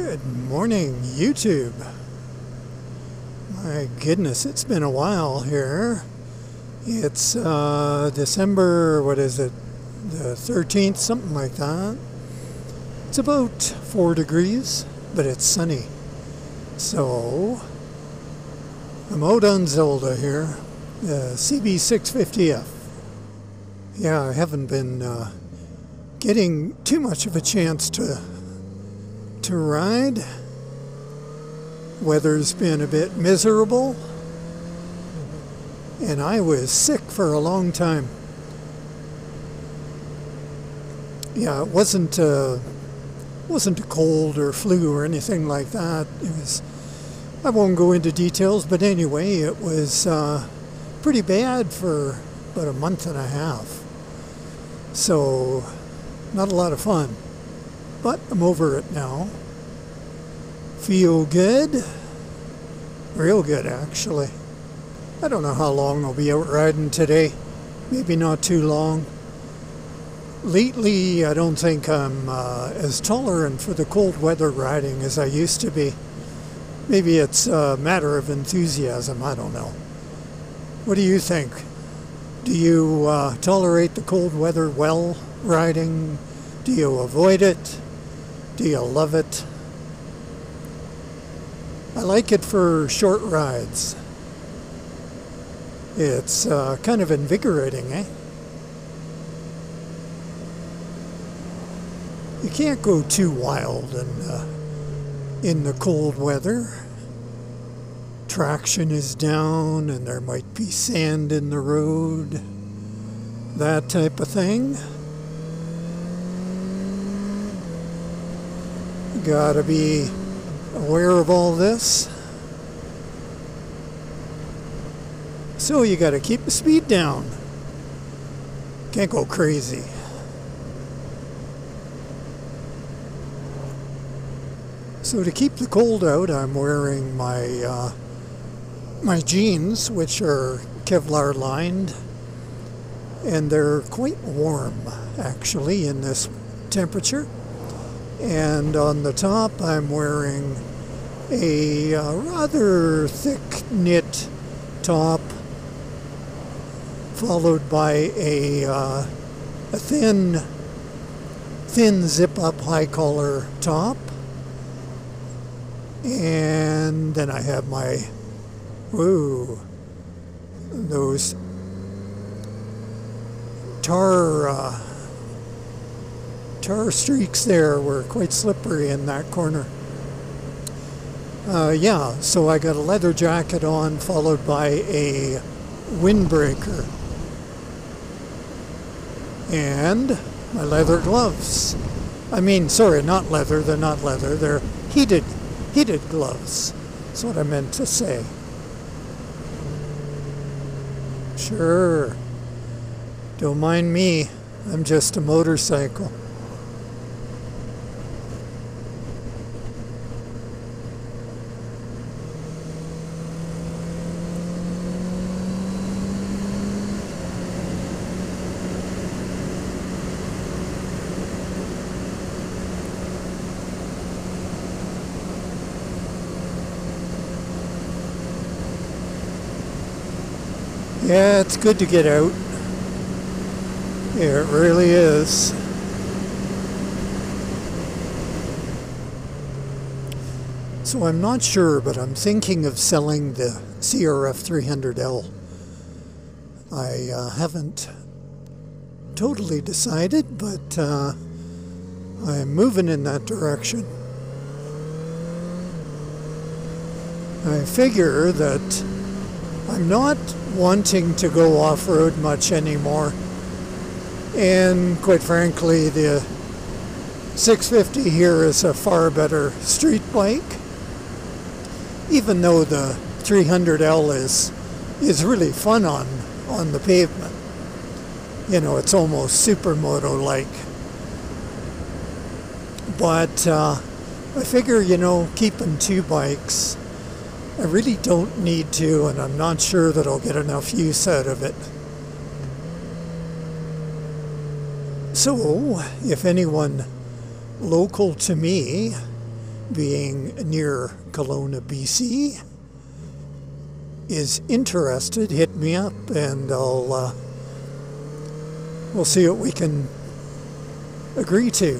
Good morning, YouTube. My goodness, it's been a while here. It's December, what is it, the 13th, something like that. It's about 4 degrees, but it's sunny. So, I'm out on Zelda here, the CB650F. Yeah, I haven't been getting too much of a chance to ride. Weather's been a bit miserable, and I was sick for a long time. Yeah, it wasn't a cold or flu or anything like that. It was, I won't go into details, but anyway, it was pretty bad for about a month and a half. So, not a lot of fun. But I'm over it now. Feel good. Real good, actually. I don't know how long I'll be out riding today. Maybe not too long. Lately, I don't think I'm as tolerant for the cold weather riding as I used to be. Maybe it's a matter of enthusiasm. I don't know. What do you think? Do you tolerate the cold weather well riding? Do you avoid it? Do you love it? I like it for short rides. It's kind of invigorating, eh? You can't go too wild in the cold weather. Traction is down and there might be sand in the road. That type of thing. Gotta be aware of all this. So you gotta keep the speed down. Can't go crazy. So to keep the cold out, I'm wearing my my jeans, which are Kevlar lined, and they're quite warm actually in this temperature. And on the top, I'm wearing a rather thick knit top, followed by a thin zip-up high collar top, and then I have my those tar streaks there were quite slippery in that corner. Yeah, so I got a leather jacket on, followed by a windbreaker. And my leather gloves. I mean, sorry, not leather, they're not leather, they're heated gloves. That's what I meant to say. Sure. Don't mind me, I'm just a motorcycle. Yeah, it's good to get out. Yeah, it really is. So I'm not sure, but I'm thinking of selling the CRF 300L. I haven't totally decided, but I'm moving in that direction. I figure that I'm not wanting to go off-road much anymore, and quite frankly the 650 here is a far better street bike, even though the 300L is really fun on the pavement. You know, it's almost supermoto-like, but I figure, you know, keeping two bikes, I really don't need to, and I'm not sure that I'll get enough use out of it. So, if anyone local to me being near Kelowna, BC, is interested, hit me up, and we'll see what we can agree to.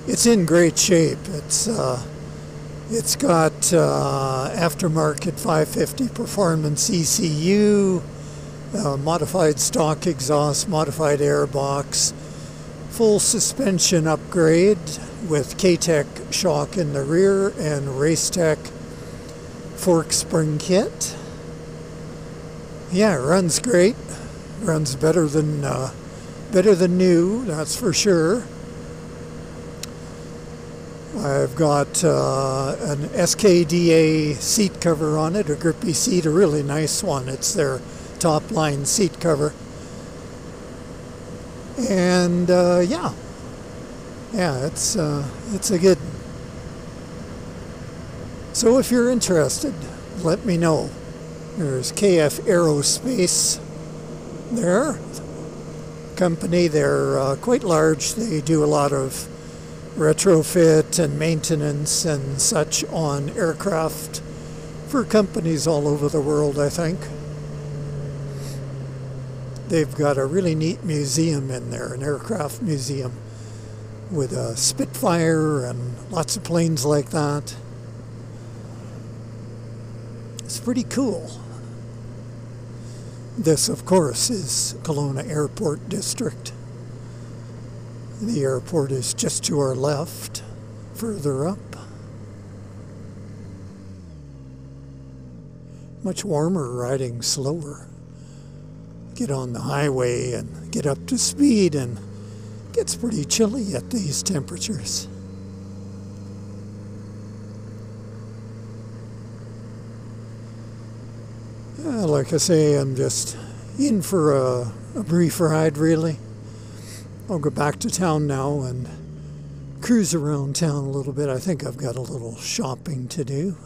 It's in great shape. It's got aftermarket 550 performance ECU, modified stock exhaust, modified airbox, full suspension upgrade with K-Tech shock in the rear and Racetech fork spring kit. Yeah, it runs great. Runs better than new, that's for sure. I've got an SKDA seat cover on it, a grippy seat, a really nice one. It's their top line seat cover. And yeah, it's a good one. So if you're interested, let me know. There's KF Aerospace there. Company, they're quite large. They do a lot of retrofit and maintenance and such on aircraft for companies all over the world, I think. They've got a really neat museum in there, an aircraft museum with a Spitfire and lots of planes like that. It's pretty cool. This, of course, is Kelowna Airport District. The airport is just to our left, further up. Much warmer riding slower. Get on the highway and get up to speed, and it gets pretty chilly at these temperatures. Like I say, I'm just in for a brief ride, really. I'll go back to town now and cruise around town a little bit. I think I've got a little shopping to do.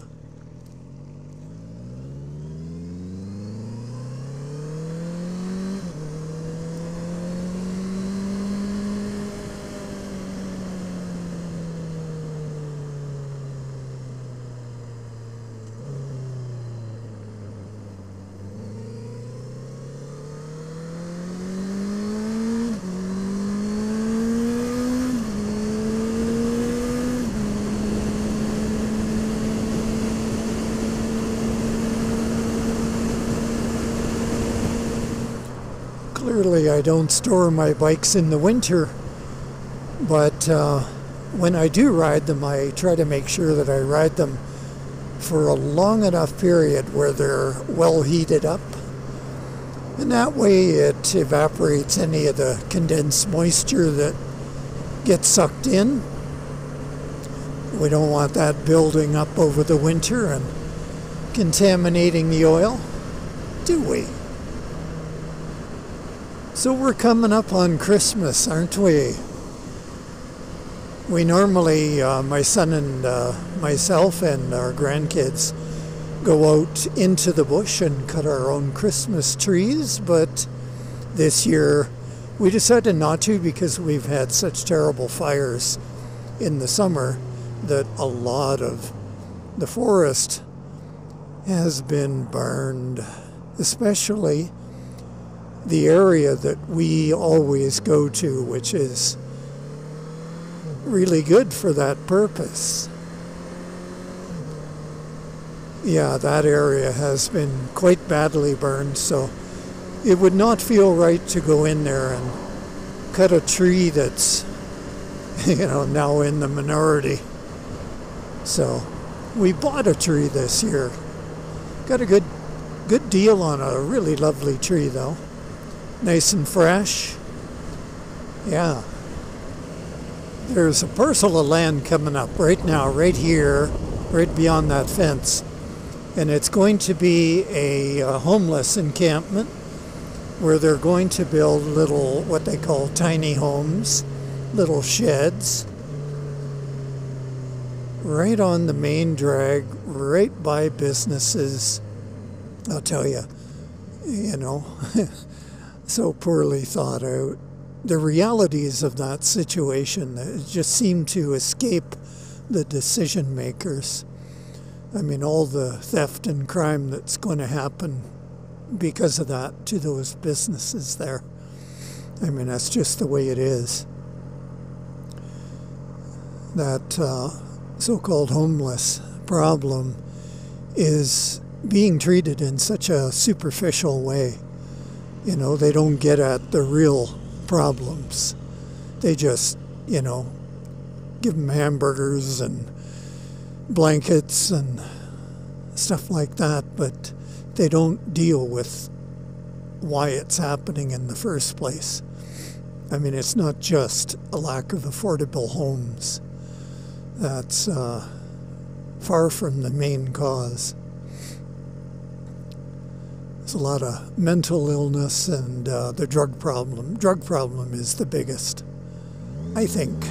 Clearly, I don't store my bikes in the winter, but when I do ride them, I try to make sure that I ride them for a long enough period where they're well heated up. And that way it evaporates any of the condensed moisture that gets sucked in. We don't want that building up over the winter and contaminating the oil, do we? So we're coming up on Christmas, aren't we? We normally, my son and myself and our grandkids go out into the bush and cut our own Christmas trees, but this year we decided not to because we've had such terrible fires in the summer that a lot of the forest has been burned, especially the area that we always go to, which is really good for that purpose. Yeah, that area has been quite badly burned, so it would not feel right to go in there and cut a tree that's, now in the minority. So we bought a tree this year. Got a good deal on a really lovely tree, though. Nice and fresh. Yeah. There's a parcel of land coming up right now, right here, right beyond that fence. And it's going to be a homeless encampment where they're going to build little, what they call tiny homes, little sheds, right on the main drag, right by businesses. I'll tell you, so poorly thought out. The realities of that situation just seem to escape the decision makers. I mean, all the theft and crime that's going to happen because of that to those businesses there. I mean, that's just the way it is. That so-called homeless problem is being treated in such a superficial way. You know, they don't get at the real problems. They just, you know, give them hamburgers and blankets and stuff like that, but they don't deal with why it's happening in the first place. I mean, it's not just a lack of affordable homes. That's far from the main cause. There's a lot of mental illness and the drug problem. Drug problem is the biggest, I think.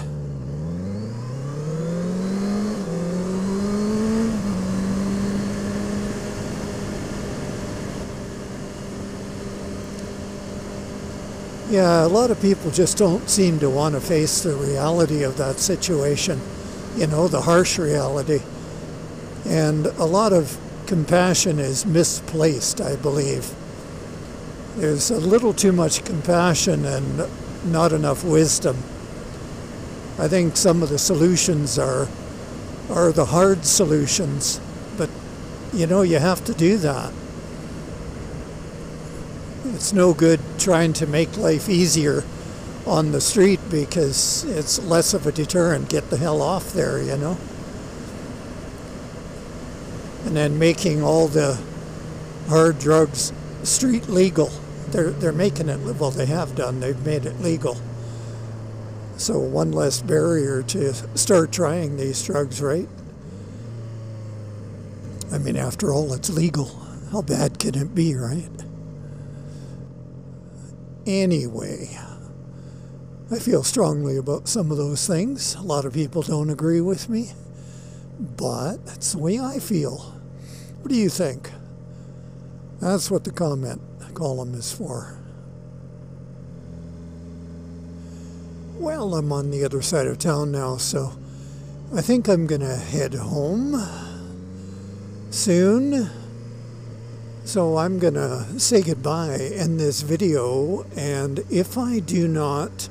Yeah, a lot of people just don't seem to want to face the reality of that situation, you know, the harsh reality. And a lot of compassion is misplaced, I believe. There's a little too much compassion and not enough wisdom. I think some of the solutions are the hard solutions, but, you know, you have to do that. It's no good trying to make life easier on the street because it's less of a deterrent. Get the hell off there, you know. And then making all the hard drugs street legal. They're making it, well, they have done. They've made it legal. So one less barrier to start trying these drugs, right? I mean, after all, it's legal. How bad can it be, right? Anyway, I feel strongly about some of those things. A lot of people don't agree with me, but that's the way I feel. What do you think? That's what the comment column is for. Well, I'm on the other side of town now, so I think I'm gonna head home soon. So I'm gonna say goodbye in this video, and if I do not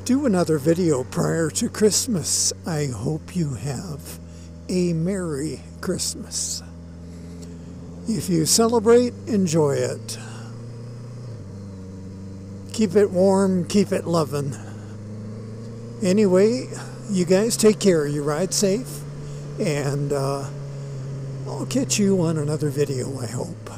do another video prior to Christmas, I hope you have a Merry Christmas. If you celebrate, enjoy it. Keep it warm, keep it loving. Anyway, you guys take care, you ride safe, and I'll catch you on another video, I hope.